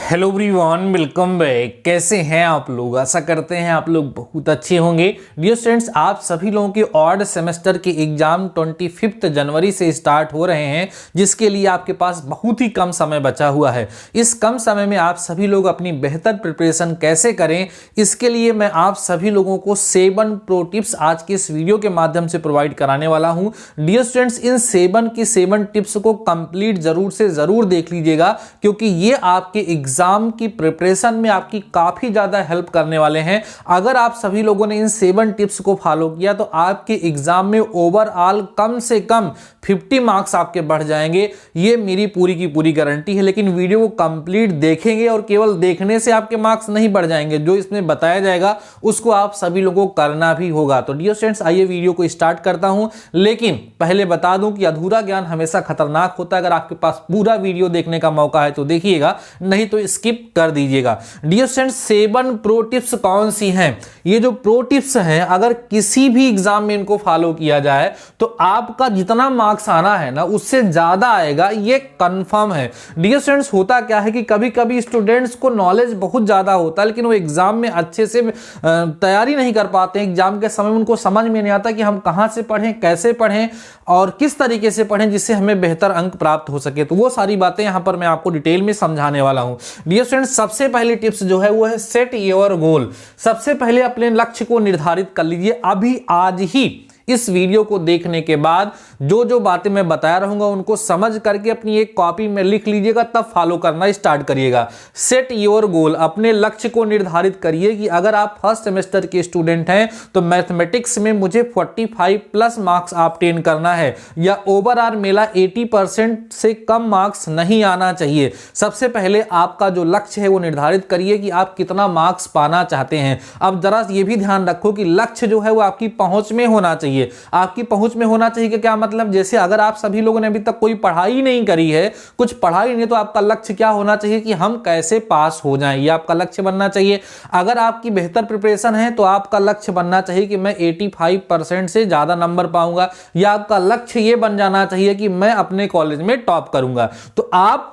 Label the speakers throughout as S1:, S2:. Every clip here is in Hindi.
S1: Hello everyone, welcome back. कैसे हैं आप लोग? आशा करते हैं आप लोग बहुत अच्छे होंगे। डियर स्टूडेंट्स, आप सभी लोगों के ऑड सेमेस्टर के एग्जाम 25 जनवरी से स्टार्ट हो रहे हैं, जिसके लिए आपके पास बहुत ही कम समय बचा हुआ है। इस कम समय में आप सभी लोग अपनी बेहतर प्रिपरेशन कैसे करें, इसके लिए मैं आप सभी लोगों को 7 प्रो टिप्स आज के इस वीडियो के माध्यम से प्रोवाइड कराने वाला हूं। डियर स्टूडेंट्स, इन 7 टिप्स को कंप्लीट जरूर से जरूर देख लीजिएगा, क्योंकि ये आपके एग्जाम की प्रिपरेशन में आपकी काफी ज्यादा हेल्प करने वाले हैं। अगर आप सभी लोगों ने इन 7 टिप्स को फॉलो किया तो आपके एग्जाम में ओवरऑल कम से कम 50 मार्क्स आपके बढ़ जाएंगे। ये मेरी पूरी की पूरी गारंटी है। लेकिन वीडियो को कंप्लीट देखेंगे और केवल देखने से आपके मार्क्स नहीं बढ़ जाएंगे, जो इसमें बताया जाएगा उसको आप सभी लोगों को करना भी होगा। तो डियर स्टूडेंट्स, आइए वीडियो को स्टार्ट करता हूं। लेकिन पहले बता दूं कि अधूरा ज्ञान हमेशा खतरनाक होता है। अगर आपके पास पूरा वीडियो देखने का मौका है तो देखिएगा, नहीं तो स्किप कर दीजिएगा। डियर स्टूडेंट्स, 7 प्रो टिप्स कौन सी हैं? ये जो प्रो टिप्स हैं, अगर किसी भी एग्जाम में इनको फॉलो किया जाए तो आपका जितना मार्क्स आना है ना, उससे ज्यादा आएगा, ये कंफर्म है। डियर स्टूडेंट्स, होता क्या है कि कभी कभी स्टूडेंट्स को नॉलेज बहुत ज्यादा होता है, लेकिन वो एग्जाम में अच्छे से तैयारी नहीं कर पाते हैं। एग्जाम के समय उनको समझ में नहीं आता कि हम कहां से पढ़ें, कैसे पढ़ें और किस तरीके से पढ़ें जिससे हमें बेहतर अंक प्राप्त हो सके। तो वो सारी बातें यहां पर मैं आपको डिटेल में समझाने वाला हूं। डियर स्टूडेंट्स, सबसे पहली टिप्स जो है वो है सेट योर गोल। सबसे पहले अपने लक्ष्य को निर्धारित कर लीजिए। अभी आज ही इस वीडियो को देखने के बाद जो जो बातें मैं बताया रहूंगा उनको समझ करके अपनी एक कॉपी में लिख लीजिएगा, तब फॉलो करना स्टार्ट करिएगा। सेट योर गोल, अपने लक्ष्य को निर्धारित करिए कि अगर आप फर्स्ट सेमेस्टर के स्टूडेंट हैं तो मैथमेटिक्स में मुझे 45 प्लस मार्क्स ऑब्टेन करना है, या ओवरऑल मेरा 80% से कम मार्क्स नहीं आना चाहिए। सबसे पहले आपका जो लक्ष्य है वो निर्धारित करिए कि आप कितना मार्क्स पाना चाहते हैं। अब जरा ये भी ध्यान रखो कि लक्ष्य जो है वो आपकी पहुंच में होना चाहिए। आपकी पहुंच में होना चाहिए कि क्या मतलब, जैसे अगर आप सभी लोगों ने अभी तक कोई पढ़ाई नहीं करी है, कुछ पढ़ाई नहीं, तो आपका लक्ष्य क्या होना चाहिए कि हम कैसे पास हो जाएं, ये आपका लक्ष्य बनना चाहिए। अगर आपकी बेहतर प्रिपरेशन है तो आपका लक्ष्य बनना चाहिए कि मैं 85% से ज्यादा नंबर पाऊंगा, या आपका लक्ष्य ये बन जाना चाहिए कि मैं अपने कॉलेज में टॉप करूंगा। तो आप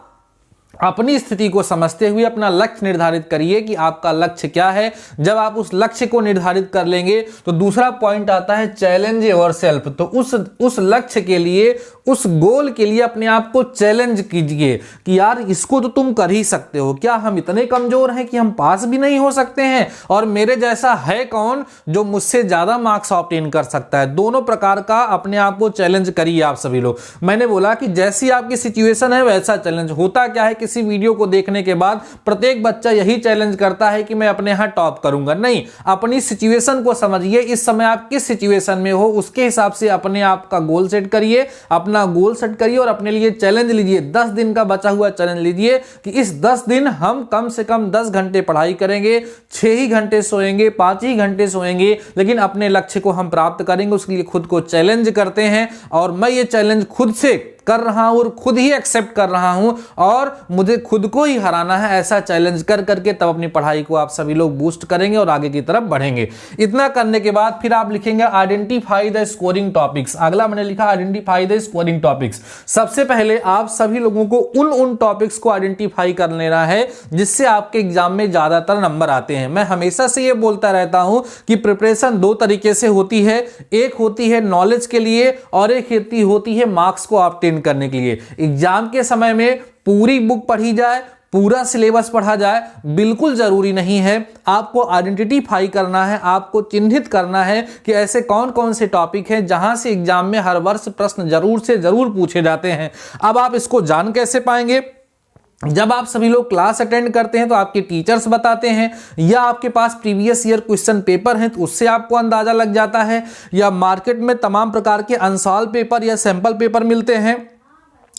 S1: अपनी स्थिति को समझते हुए अपना लक्ष्य निर्धारित करिए कि आपका लक्ष्य क्या है। जब आप उस लक्ष्य को निर्धारित कर लेंगे तो दूसरा पॉइंट आता है चैलेंज योरसेल्फ। तो उस लक्ष्य के लिए, उस गोल के लिए अपने आप को चैलेंज कीजिए कि यार इसको तो तुम कर ही सकते हो। क्या हम इतने कमजोर हैं कि हम पास भी नहीं हो सकते हैं? और मेरे जैसा है कौन जो मुझसे ज्यादा मार्क्स ऑब्टेन कर सकता है? दोनों प्रकार का अपने आप को चैलेंज करिए आप सभी लोग। मैंने बोला कि जैसी आपकी सिचुएशन है वैसा चैलेंज। होता क्या है, किसी वीडियो को देखने के बाद प्रत्येक बच्चा यही चैलेंज करता है कि मैं अपने यहां टॉप करूंगा। नहीं, अपनी सिचुएशन को समझिए। इस समय आप किस सिचुएशन में हो उसके हिसाब से अपने आप का गोल सेट करिए, अपना गोल सेट करिए और अपने लिए चैलेंज लीजिए। 10 दिन का बचा हुआ चैलेंज लीजिए कि इस 10 दिन हम कम से कम 10 घंटे पढ़ाई करेंगे, 6 ही घंटे सोएंगे, 5 ही घंटे सोएंगे, लेकिन अपने लक्ष्य को हम प्राप्त करेंगे। उसके लिए खुद को चैलेंज करते हैं, और मैं ये चैलेंज खुद से कर रहा हूं और खुद ही एक्सेप्ट कर रहा हूं, और मुझे खुद को ही हराना है। ऐसा चैलेंज कर करके तब अपनी पढ़ाई को आप सभी लोग बूस्ट करेंगे और आगे की तरफ बढ़ेंगे। इतना करने के बाद फिर आप लिखेंगे आइडेंटिफाई द स्कोरिंग टॉपिक्स। अगला मैंने लिखा आइडेंटिफाई द स्कोरिंग टॉपिक्स। सबसे पहले आप सभी लोगों को उन टॉपिक्स को आइडेंटिफाई कर लेना है जिससे आपके एग्जाम में ज्यादातर नंबर आते हैं। मैं हमेशा से ये बोलता रहता हूं कि प्रिपरेशन 2 तरीके से होती है। एक होती है नॉलेज के लिए और एक होती है मार्क्स को ऑब्टेन करने के लिए। एग्जाम के समय में पूरी बुक पढ़ी जाए, पूरा सिलेबस पढ़ा जाए, बिल्कुल जरूरी नहीं है। आपको आइडेंटिफाई करना है, आपको चिन्हित करना है कि ऐसे कौन कौन से टॉपिक हैं जहां से एग्जाम में हर वर्ष प्रश्न जरूर से जरूर पूछे जाते हैं। अब आप इसको जान कैसे पाएंगे? जब आप सभी लोग क्लास अटेंड करते हैं तो आपके टीचर्स बताते हैं, या आपके पास प्रीवियस ईयर क्वेश्चन पेपर हैं तो उससे आपको अंदाजा लग जाता है, या मार्केट में तमाम प्रकार के अनसॉल्व पेपर या सैंपल पेपर मिलते हैं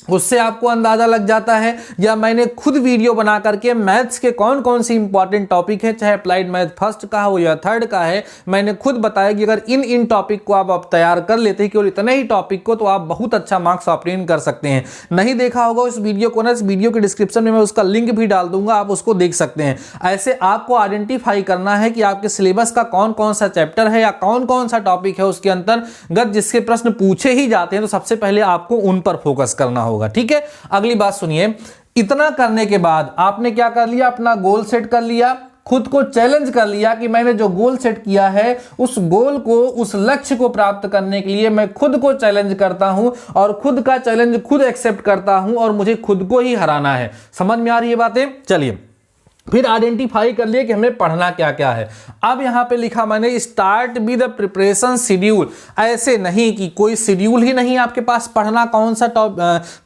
S1: उससे आपको अंदाजा लग जाता है, या मैंने खुद वीडियो बना करके मैथ्स के कौन कौन सी इंपॉर्टेंट टॉपिक है, चाहे अप्लाइड मैथ फर्स्ट का हो या थर्ड का है, मैंने खुद बताया कि अगर इन टॉपिक को आप तैयार कर लेते हैं, केवल इतने ही टॉपिक को, तो आप बहुत अच्छा मार्क्स ऑब्टेन कर सकते हैं। नहीं देखा होगा इस वीडियो को ना, इस वीडियो के डिस्क्रिप्शन में मैं उसका लिंक भी डाल दूंगा, आप उसको देख सकते हैं। ऐसे आपको आइडेंटिफाई करना है कि आपके सिलेबस का कौन कौन सा चैप्टर है या कौन कौन सा टॉपिक है उसके अंतर्गत जिसके प्रश्न पूछे ही जाते हैं, तो सबसे पहले आपको उन पर फोकस करना होगा। ठीक है, अगली बात सुनिए, इतना करने के बाद आपने क्या कर लिया, अपना गोल सेट कर लिया, खुद को चैलेंज कर लिया कि मैंने जो गोल सेट किया है उस गोल को, उस लक्ष्य को प्राप्त करने के लिए मैं खुद को चैलेंज करता हूं और खुद का चैलेंज खुद एक्सेप्ट करता हूं और मुझे खुद को ही हराना है। समझ में आ रही है बातें? चलिए, फिर आइडेंटिफाई कर लिए कि हमें पढ़ना क्या क्या है। अब यहां पे लिखा मैंने start with the preparation schedule. ऐसे नहीं कि कोई शेड्यूल ही नहीं आपके पास, पढ़ना कौन सा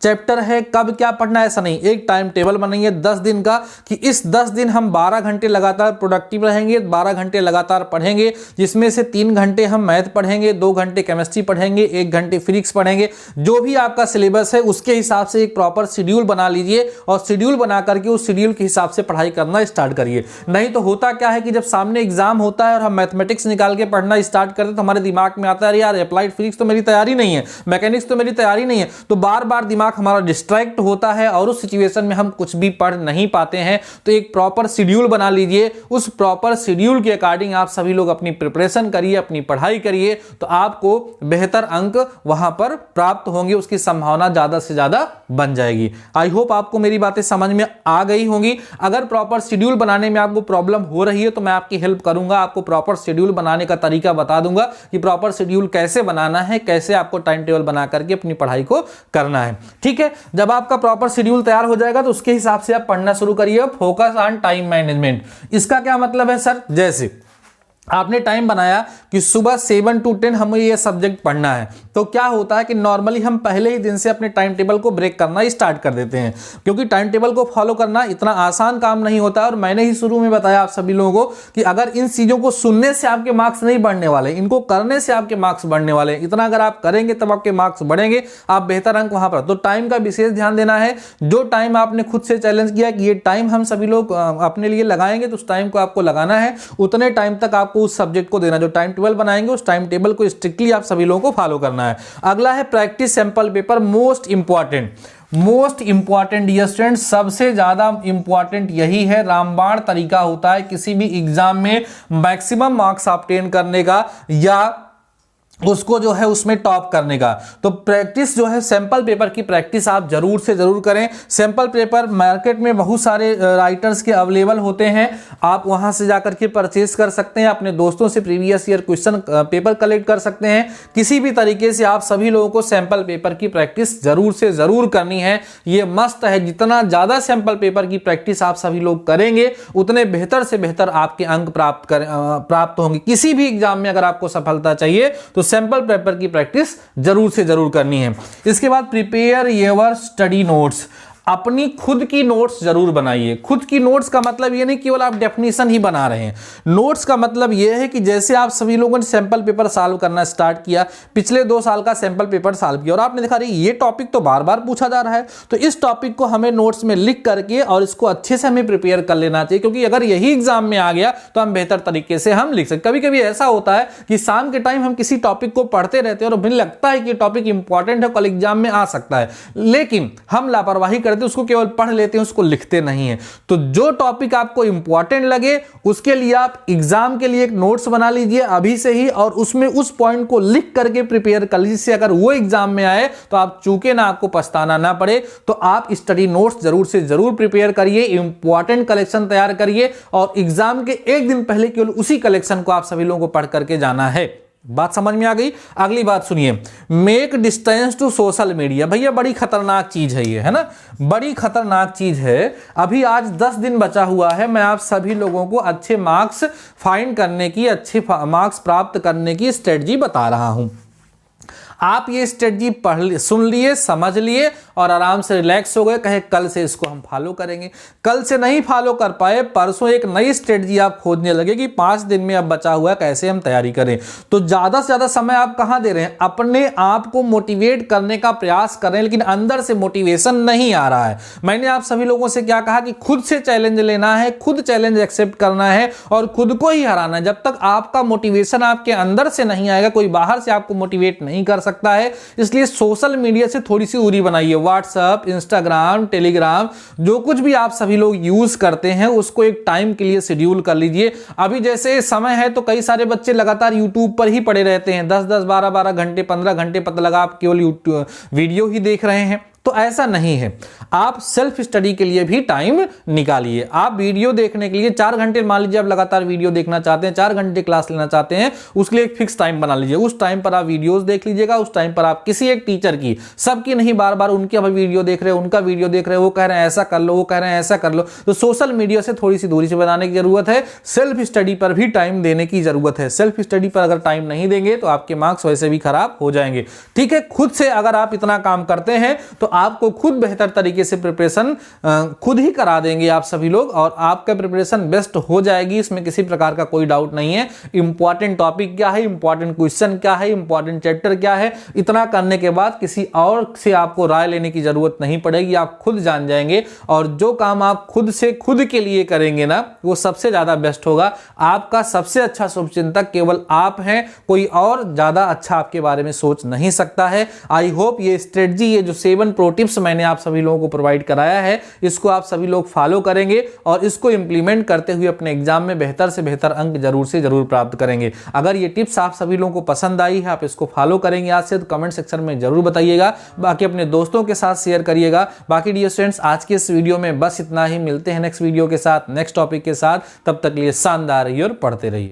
S1: चैप्टर है, कब क्या पढ़ना है, ऐसा नहीं। एक टाइम टेबल बनाइए 10 दिन का कि इस 10 दिन हम 12 घंटे लगातार प्रोडक्टिव रहेंगे, 12 घंटे लगातार पढ़ेंगे, जिसमें से 3 घंटे हम मैथ पढ़ेंगे, 2 घंटे केमिस्ट्री पढ़ेंगे, 1 घंटे फिजिक्स पढ़ेंगे। जो भी आपका सिलेबस है उसके हिसाब से एक प्रॉपर शेड्यूल बना लीजिए और शेड्यूल बना करके उस शेड्यूल के हिसाब से पढ़ाई करना स्टार्ट करिए। नहीं तो होता क्या है कि जब सामने एग्जाम होता है और हम मैथमेटिक्स निकाल के पढ़ना स्टार्ट करते तो हमारे दिमाग में आता है यार अप्लाइड फिजिक्स तो मेरी तैयारी नहीं है, मैकेनिक्स तो मेरी तैयारी नहीं है, तो बार बार दिमाग हमारा डिस्ट्रैक्ट होता है और उस सिचुएशन में हम कुछ भी पढ़ नहीं पाते हैं। तो एक प्रॉपर शेड्यूल बना लीजिए, उस प्रॉपर शेड्यूल के अकॉर्डिंग आप सभी लोग अपनी प्रिपरेशन करिए, अपनी पढ़ाई करिए, तो आपको बेहतर अंक वहां पर प्राप्त होंगे, उसकी संभावना ज्यादा से ज्यादा बन जाएगी। आई होप आपको मेरी बातें समझ में आ गई होंगी। अगर प्रॉपर शेड्यूल बनाने में आपको प्रॉब्लम हो रही है तो मैं आपकी हेल्प करूंगा, आपको प्रॉपर शेड्यूल बनाने का तरीका बता दूंगा कि प्रॉपर शेड्यूल कैसे बनाना है, कैसे आपको टाइम टेबल बना करके अपनी पढ़ाई को करना है। ठीक है, जब आपका प्रॉपर शेड्यूल तैयार हो जाएगा तो उसके हिसाब से आप पढ़ना शुरू करिए। Focus on time management. इसका क्या मतलब है सर? जैसे आपने टाइम बनाया कि सुबह 7 to 10 हमें ये सब्जेक्ट पढ़ना है, तो क्या होता है कि नॉर्मली हम पहले ही दिन से अपने टाइम टेबल को ब्रेक करना स्टार्ट कर देते हैं, क्योंकि टाइम टेबल को फॉलो करना इतना आसान काम नहीं होता। और मैंने ही शुरू में बताया आप सभी लोगों को कि अगर इन चीजों को सुनने से आपके मार्क्स नहीं बढ़ने वाले, इनको करने से आपके मार्क्स बढ़ने वाले। इतना अगर आप करेंगे तब आपके मार्क्स बढ़ेंगे, आप बेहतर अंक वहां पर। तो टाइम का विशेष ध्यान देना है। जो टाइम आपने खुद से चैलेंज किया कि ये टाइम हम सभी लोग अपने लिए लगाएंगे, तो उस टाइम को आपको लगाना है। उतने टाइम तक आपको उस सब्जेक्ट को देना, जो टाइम टेबल बनाएंगे उस टाइम टेबल को स्ट्रिक्टली आप सभी लोगों को फॉलो करना है। अगला है practice sample paper. Most important dear student, सबसे ज्यादा इंपॉर्टेंट यही है। रामबाण तरीका होता है किसी भी एग्जाम में मैक्सिमम मार्क्स ऑब्टेन करने का या उसको जो है उसमें टॉप करने का। तो प्रैक्टिस जो है, सैंपल पेपर की प्रैक्टिस आप जरूर से जरूर करें। सैंपल पेपर मार्केट में बहुत सारे राइटर्स के अवेलेबल होते हैं, आप वहां से जाकर के परचेज कर सकते हैं। अपने दोस्तों से previous year question paper collect कर सकते हैं। किसी भी तरीके से आप सभी लोगों को सैंपल पेपर की प्रैक्टिस जरूर से जरूर करनी है, ये मस्त है। जितना ज्यादा सैंपल पेपर की प्रैक्टिस आप सभी लोग करेंगे उतने बेहतर से बेहतर आपके अंक प्राप्त होंगे। किसी भी एग्जाम में अगर आपको सफलता चाहिए तो सैंपल पेपर की प्रैक्टिस जरूर से जरूर करनी है। इसके बाद प्रिपेयर योर स्टडी नोट्स। अपनी खुद की नोट्स जरूर बनाइए। खुद की नोट्स का मतलब ये नहीं केवल आप डेफिनेशन ही बना रहे हैं। नोट्स का मतलब ये है कि जैसे आप सभी लोगों ने सैंपल पेपर सॉल्व करना स्टार्ट किया, पिछले 2 साल का सैंपल पेपर सॉल्व किया और आपने देखा रही ये टॉपिक तो बार बार पूछा जा रहा है, तो इस टॉपिक को हमें नोट्स में लिख करके और इसको अच्छे से हमें प्रिपेयर कर लेना चाहिए, क्योंकि अगर यही एग्जाम में आ गया तो हम बेहतर तरीके से हम लिख सकते। कभी कभी ऐसा होता है कि शाम के टाइम हम किसी टॉपिक को पढ़ते रहते हैं और हमें लगता है कि टॉपिक इंपॉर्टेंट है, कल एग्जाम में आ सकता है, लेकिन हम लापरवाही करते उसको केवल पढ़ लेते हैं, उसको लिखते नहीं है। तो जो टॉपिक आपको इंपॉर्टेंट लगे उसके लिए आप एग्जाम के लिए एक नोट्स बना लीजिए अभी से ही, और उसमें उस पॉइंट को लिख करके प्रिपेयर कर लीजिए। अगर वो एग्जाम में आए तो आप चूके ना, आपको पछताना ना पड़े। तो आप स्टडी नोट्स जरूर से जरूर प्रिपेयर करिए, इंपॉर्टेंट कलेक्शन तैयार करिए और एग्जाम के एक दिन पहले केवल उसी कलेक्शन को आप सभी लोगों को पढ़ करके जाना है। बात समझ में आ गई? अगली बात सुनिए, make distance to social media. भैया बड़ी खतरनाक चीज है ये, है ना, बड़ी खतरनाक चीज है। अभी आज 10 दिन बचा हुआ है, मैं आप सभी लोगों को अच्छे मार्क्स फाइंड करने की, अच्छे मार्क्स प्राप्त करने की स्ट्रेटजी बता रहा हूं। आप ये स्ट्रेटजी सुन लिए, समझ लिए और आराम से रिलैक्स हो गए, कहे कल से इसको हम फॉलो करेंगे। कल से नहीं फॉलो कर पाए, परसों एक नई स्ट्रेटजी आप खोजने लगे कि 5 दिन में अब बचा हुआ है, कैसे हम तैयारी करें। तो ज्यादा से ज्यादा समय आप कहां दे रहे हैं? अपने आप को मोटिवेट करने का प्रयास कर रहे हैं, लेकिन अंदर से मोटिवेशन नहीं आ रहा है। मैंने आप सभी लोगों से क्या कहा कि खुद से चैलेंज लेना है, खुद चैलेंज एक्सेप्ट करना है और खुद को ही हराना है। जब तक आपका मोटिवेशन आपके अंदर से नहीं आएगा, कोई बाहर से आपको मोटिवेट नहीं कर सकता है। इसलिए सोशल मीडिया से थोड़ी सी दूरी बनाइए। व्हाट्सएप, इंस्टाग्राम, टेलीग्राम, जो कुछ भी आप सभी लोग यूज करते हैं उसको एक टाइम के लिए शेड्यूल कर लीजिए। अभी जैसे समय है तो कई सारे बच्चे लगातार यूट्यूब पर ही पड़े रहते हैं, 10-10, 12-12 घंटे, 15 घंटे, पता लगा आप केवल वीडियो ही देख रहे हैं। तो ऐसा नहीं है। आप सेल्फ स्टडी के लिए भी टाइम निकालिए। आप वीडियो देखने के लिए 4 घंटे, मान लीजिए आप लगातार वीडियो देखना चाहते हैं, 4 घंटे क्लास लेना चाहते हैं, उसके लिए एक फिक्स टाइम बना लीजिए। उस टाइम पर आप वीडियोस देख लीजिएगा। उस टाइम पर आप किसी एक टीचर की, सबकी नहीं, बार बार उनके वीडियो देख रहे हैं, उनका वीडियो देख रहे हैं, वो कह रहे हैं ऐसा कर लो, वो कह रहे हैं ऐसा कर लो, तो सोशल मीडिया से थोड़ी सी दूरी से बनाने की जरूरत है। सेल्फ स्टडी पर भी टाइम देने की जरूरत है। सेल्फ स्टडी पर अगर टाइम नहीं देंगे तो आपके मार्क्स वैसे भी खराब हो जाएंगे। ठीक है, खुद से अगर आप इतना काम करते हैं तो आपको खुद बेहतर तरीके से प्रिपरेशन खुद ही करा देंगे आप सभी लोग, और आपका प्रिपरेशन बेस्ट हो जाएगी, इसमें किसी प्रकार का कोई डाउट नहीं है। इंपॉर्टेंट टॉपिक क्या है, इंपॉर्टेंट क्वेश्चन क्या है, इंपॉर्टेंट चैप्टर क्या है, इतना करने के बाद किसी और से आपको राय लेने की जरूरत नहीं पड़ेगी, आप खुद जान जाएंगे। और जो काम आप खुद से खुद के लिए करेंगे ना, वो सबसे ज्यादा बेस्ट होगा। आपका सबसे अच्छा शुभचिंतक केवल आप हैं, कोई और ज्यादा अच्छा आपके बारे में सोच नहीं सकता है। आई होप ये स्ट्रेटजी, ये जो 7 प्रो टिप्स मैंने आप सभी लोगों को प्रोवाइड कराया है, इसको आप सभी लोग फॉलो करेंगे और इसको इंप्लीमेंट करते हुए अपने एग्जाम में बेहतर से बेहतर अंक जरूर से जरूर प्राप्त करेंगे। अगर ये टिप्स आप सभी लोगों को पसंद आई है, आप इसको फॉलो करेंगे आज से, तो कमेंट सेक्शन में जरूर बताइएगा। बाकी अपने दोस्तों के साथ शेयर करिएगा। बाकी डियर स्टूडेंट्स, आज के इस वीडियो में बस इतना ही। मिलते हैं नेक्स्ट वीडियो के साथ, नेक्स्ट टॉपिक के साथ। तब तक लिए शानदार रहिए और पढ़ते रहिए।